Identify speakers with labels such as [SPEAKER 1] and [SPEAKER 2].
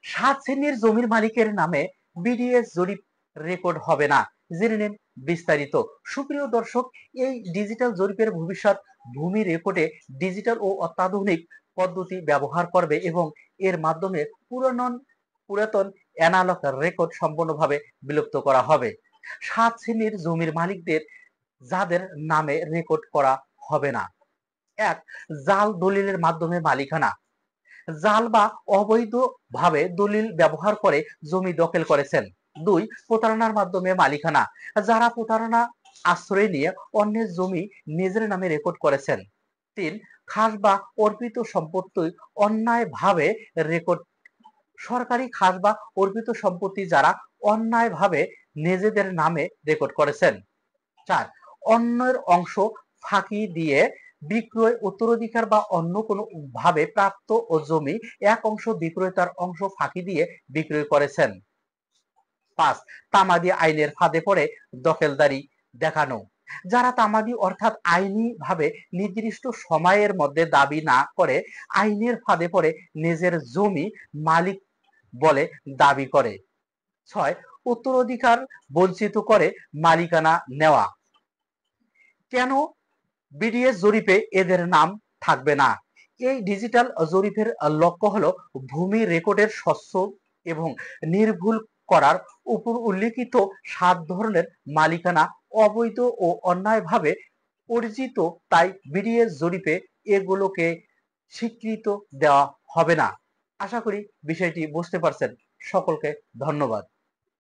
[SPEAKER 1] সাত শ্রেণীর জমির মালিকের নামে বিডিএস জরিপ রেকর্ড হবে না, জেনে নিন বিস্তারিত। সুপ্রিয় দর্শক, এই ডিজিটাল জরিপের ভবিষ্যৎ ভূমি রেকর্ডে ডিজিটাল ও অত্যাধুনিক পদ্ধতি ব্যবহার করবে এবং এর মাধ্যমে পুরাতন অ্যানালগ রেকর্ড সম্পূর্ণভাবে বিলুপ্ত করা হবে। সাত শ্রেণীর জমির মালিকদের যাদের নামে রেকর্ড করা হবে না: এক, জাল দলিলের মাধ্যমে মালিকানা। জাল বা অবৈধভাবে দলিল ব্যবহার করে জমি দখল করেছেন। দুই, প্রতারণার মাধ্যমে মালিকানা। যারা প্রতারণা আশ্রয় নিয়ে অন্যের জমি নিজের নামে রেকর্ড করেছেন। তিন, খাস বা অর্পিত সম্পত্তি অন্যায়ভাবে রেকর্ড। সরকারি খাস বা অর্পিত সম্পত্তি যারা অন্যায়ভাবে নিজেদের নামে রেকর্ড করেছেন। চার, অন্যের অংশ ফাঁকি দিয়ে বিক্রয়, উত্তরাধিকার বা অন্য কোনো ভাবে প্রাপ্ত ও জমি এক অংশ বিক্রেতার অংশ ফাঁকি দিয়ে বিক্রয় করেছেন। পাঁচ, তামাদি আইনের ফাঁদে পড়ে দখলদারি দেখানো। যারা তামাদি অর্থাৎ আইনি ভাবে নির্দিষ্ট সময়ের মধ্যে দাবি না করে আইনের ফাঁদে পড়ে নিজের জমি মালিক বলে দাবি করে। ছয়, উত্তরাধিকার বঞ্চিত করে মালিকানা নেওয়া। কেন বিডিএস জরিপে এদের নাম থাকবে না? এই ডিজিটাল জরিপের লক্ষ্য হলো ভূমি রেকর্ডের স্বচ্ছ এবং নির্ভুল করার। উপর উল্লেখিত 7 ধরনের মালিকানা অবৈধ ও অন্যায়ভাবে অর্জিত, তাই বিডিএস জরিপে এগুলোকে স্বীকৃত দেওয়া হবে না। আশা করি বিষয়টি বুঝতে পারছেন। সকলকে ধন্যবাদ।